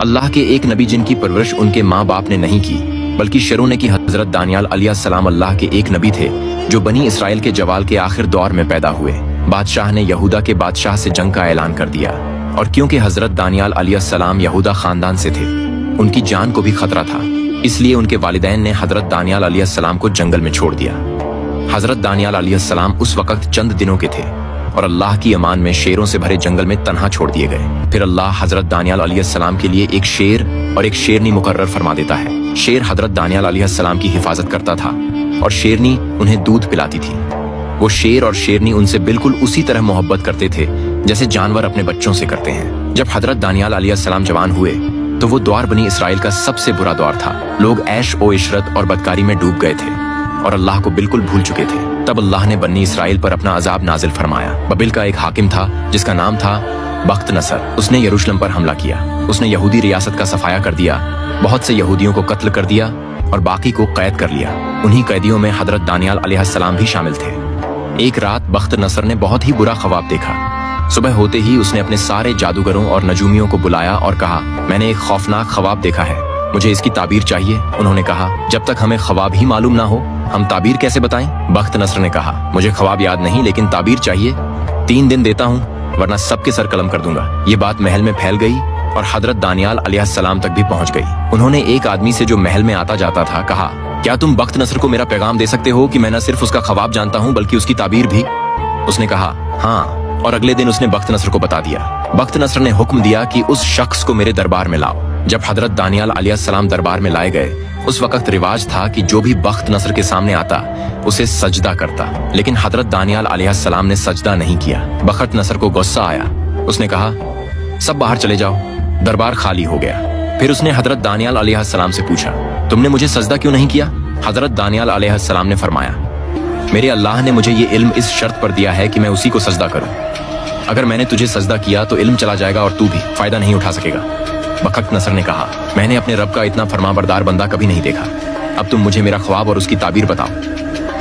अल्लाह के एक नबी जिनकी परवरिश उनके माँ बाप ने नहीं की बल्कि शेरों ने की। हजरत दानियाल अलैहिस्सलाम अल्लाह के एक नबी थे जो बनी इसराइल के जवाल के आखिर दौर में पैदा हुए। बादशाह ने यहूदा के बादशाह से जंग का ऐलान कर दिया और क्योंकि हजरत दानियाल अलैहिस्सलाम यहूदा खानदान से थे, उनकी जान को भी खतरा था, इसलिए उनके वालिदैन ने हजरत दानियाल अलैहिस्सलाम को जंगल में छोड़ दिया। हजरत दानियाल अलैहिस्सलाम उस वक्त चंद दिनों के थे और अल्लाह की अमान में शेरों से भरे जंगल में तन्हा छोड़ दिए गए। फिर अल्लाह हजरत दानियाल अलैहिस्सलाम के लिए एक शेर और एक शेरनी मुकर्रर फरमा देता है। शेर हजरत दानियाल अलैहिस्सलाम की हिफाजत करता था और शेरनी उन्हें दूध पिलाती थी। वो शेर और शेरनी उनसे बिल्कुल उसी तरह मोहब्बत करते थे जैसे जानवर अपने बच्चों से करते हैं। जब हजरत दानियाल अलैहिस्सलाम जवान हुए तो वो दौर बनी इसराइल का सबसे बुरा दौर था। लोग ऐश ओ इशरत और बदकारी में डूब गए थे और अल्लाह को बिल्कुल भूल चुके थे। तब अल्लाह ने बनी इसराइल पर अपना अजाब नाजिल फरमाया। बबिल का एक हाकिम था जिसका नाम था बख्त नसर। उसने यरूशलेम पर हमला किया। उसने यहूदी रियासत का सफाया कर दिया, बहुत से यहूदियों को कत्ल कर दिया और बाकी को कैद कर लिया। उन्हीं कैदियों में हजरत दानियाल अलैहिस्सलाम भी शामिल थे। एक रात बख्त नसर ने बहुत ही बुरा ख्वाब देखा। सुबह होते ही उसने अपने सारे जादूगरों और नजूमियों को बुलाया और कहा, मैंने एक खौफनाक ख्वाब देखा है, मुझे इसकी ताबीर चाहिए। उन्होंने कहा, जब तक हमें ख्वाब ही मालूम ना हो हम ताबीर कैसे बताएं? बख्त नसर ने कहा, मुझे ख्वाब याद नहीं लेकिन ताबीर चाहिए। 3 दिन देता हूँ वरना सबके सर कलम कर दूंगा। ये बात महल में फैल गई और हजरत दानियाल अलैहिस्सलाम तक भी पहुंच गई। उन्होंने एक आदमी से जो महल में आता जाता था कहा, क्या तुम बख्त नसर को मेरा पैगाम दे सकते हो कि मैं न सिर्फ उसका ख्वाब जानता हूँ बल्कि उसकी ताबीर भी? उसने कहा, हाँ, और अगले दिन उसने बख्त नसर को बता दिया। बख्त नसर ने हुक्म दिया कि उस शख्स को मेरे दरबार में लाओ। जब हजरत दानियाल अलैहिस्सलाम दरबार में लाए गए, उस वक्त रिवाज था कि जो भी बख्त नसर के सामने आता उसे सजदा करता, लेकिन हजरत दानियाल अलैहिस्सलाम ने सजदा नहीं किया। बख्त नसर को गुस्सा आया। उसने कहा, सब बाहर चले जाओ। दरबार खाली हो गया। फिर उसने हजरत दानियाल अलैहिस्सलाम से पूछा, तुमने मुझे सजदा क्यों नहीं किया? हजरत दानियाल अलैहिस्सलाम ने फरमाया, मेरे अल्लाह ने मुझे ये इल्म इस शर्त पर दिया है कि मैं उसी को सजदा करूं। अगर मैंने तुझे सजदा किया तो इल्म चला जाएगा और तू भी फायदा नहीं उठा सकेगा। बख्त नसर ने कहा, मैंने अपने रब का इतना फरमाबरदार बंदा कभी नहीं देखा। अब तुम मुझे मेरा ख्वाब और उसकी ताबीर बताओ।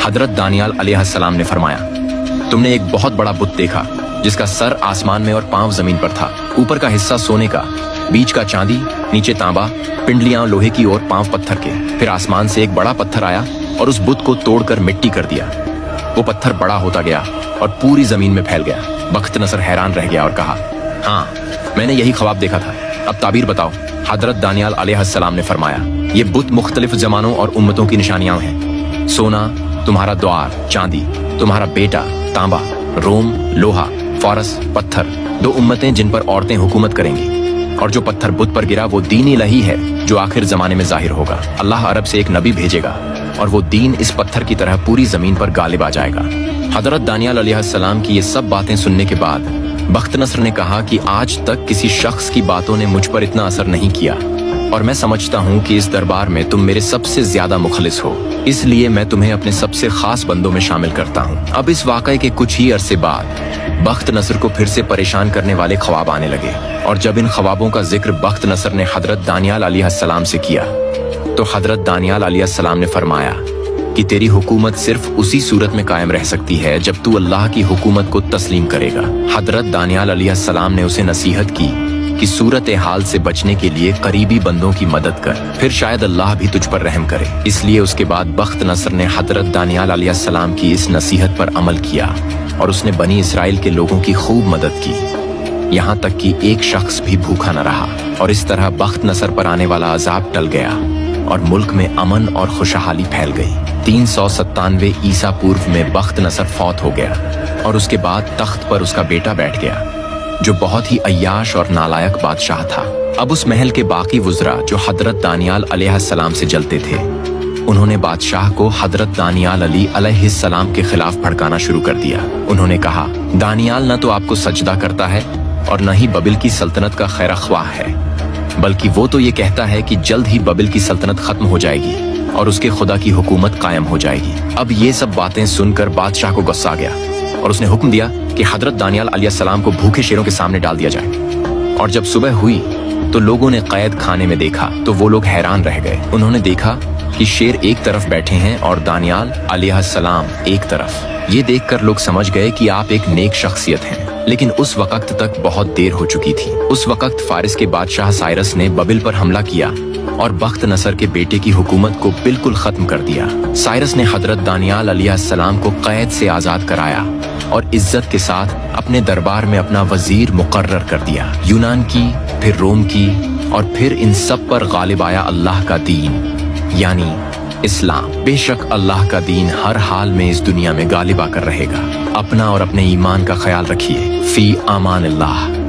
हजरत दानियाल अलैहिस्सलाम ने फरमाया, तुमने एक बहुत बड़ा बुत देखा जिसका सर आसमान में और पांव जमीन पर था। ऊपर का हिस्सा सोने का, बीच का चांदी, नीचे तांबा, पिंडलियां लोहे की और पांव पत्थर के। फिर आसमान से एक बड़ा पत्थर आया और उस बुत को तोड़कर मिट्टी कर दिया। वो पत्थर बड़ा होता गया और पूरी जमीन में फैल गया। बख्त नसर हैरान रह गया और कहा, हाँ, मैंने यही ख्वाब देखा था, अब ताबीर बताओ। हजरत दानियाल अलैहिस्सलाम ने फरमाया, ये बुत मुख्तलिफ जमानों और उम्मतों की निशानियां हैं। सोना तुम्हारा द्वार, चांदी तुम्हारा बेटा, तांबा, रोम, लोहा, फारस, पत्थर 2 उम्मतें जिन पर औरतें हुकूमत करेंगी। और जो पत्थर बुत पर गिरा वो दीन इलाही है जो आखिर जमाने में जाहिर होगा। अल्लाह अरब से एक नबी भेजेगा और वो दीन इस पत्थर की तरह पूरी जमीन पर गालिब आ जाएगा। हजरत दानियाल अलैहिस्सलाम की ये सब बातें सुनने के बाद बख्त नसर ने कहा कि आज तक किसी शख्स की बातों ने मुझ पर इतना असर नहीं किया और मैं समझता हूँ कि इस दरबार में तुम मेरे सबसे ज्यादा मुखलिस हो, इसलिए मैं तुम्हें अपने सबसे खास बंदों में शामिल करता हूँ। अब इस वाक़े के कुछ ही अरसे बाद बख्त नसर को फिर से परेशान करने वाले ख्वाब आने लगे और जब इन ख्वाबों का जिक्र बख्त नसर ने हजरत दानियाल अलैहिस्सलाम से किया तो हजरत दानियाल अलैहिस्सलाम ने फरमाया कि तेरी हुकूमत सिर्फ उसी सूरत में कायम रह सकती है जब तू अल्लाह की हुकूमत को तस्लीम करेगा। हजरत दानियाल अलैहिस्सलाम ने उसे नसीहत की कि सूरत हाल से बचने के लिए करीबी बंदों की मदद कर, फिर शायद अल्लाह भी तुझ पर रहम करे। इसलिए उसके बाद बख्त नसर ने हजरत दानियाल अलैहिस्सलाम की इस नसीहत पर अमल किया और उसने बनी इसराइल के लोगों की खूब मदद की, यहाँ तक कि एक शख्स भी भूखा न रहा। और इस तरह बख्त नसर पर आने वाला अजाब टल गया और मुल्क में अमन और खुशहाली फैल गई। 397 ईसा पूर्व में बख्त नसर फौत हो गया और उसके बाद तख्त पर उसका बेटा बैठ गया जो बहुत ही अय्याश और नालायक बादशाह था। अब उस महल के बाकी वुज़रा जो हजरत दानियाल अलैहिस्सलाम से जलते थे, उन्होंने बादशाह को हजरत दानियाल अली अलैहिस्सलाम के खिलाफ भड़काना शुरू कर दिया। उन्होंने कहा, दानियाल न तो आपको सजदा करता है और न ही बबिल की सल्तनत का खैर ख्वाह है, बल्कि वो तो ये कहता है कि जल्द ही बबिल की सल्तनत खत्म हो जाएगी और उसके खुदा की हुकूमत कायम हो जाएगी। अब ये सब बातें सुनकर बादशाह को गुस्सा आ गया और उसने हुक्म दिया कि हजरत दानियाल अलैहिस्सलाम को भूखे शेरों के सामने डाल दिया जाए। और जब सुबह हुई तो लोगों ने कैद खाने में देखा तो वो लोग हैरान रह गए। उन्होंने देखा कि शेर एक तरफ बैठे हैं और दानियाल अलैहिस्सलाम एक तरफ। ये देखकर लोग समझ गए कि आप एक नेक शख्सियत हैं। लेकिन उस वक्त तक बहुत देर हो चुकी थी। उस वक्त फारिस के बादशाह साइरस ने बबिल पर हमला किया और बख्त नसर के बेटे की हुकूमत को बिल्कुल खत्म कर दिया। साइरस ने हजरत दानियाल अलैहिस्सलाम को कैद से आजाद कराया और इज्जत के साथ अपने दरबार में अपना वजीर मुकर्रर कर दिया। यूनान की, फिर रोम की और फिर इन सब पर गालिब आया अल्लाह का दीन यानी इस्लाम। बेशक अल्लाह का दीन हर हाल में इस दुनिया में गालिब आकर रहेगा। अपना और अपने ईमान का ख्याल रखिए। फी आमान अल्लाह।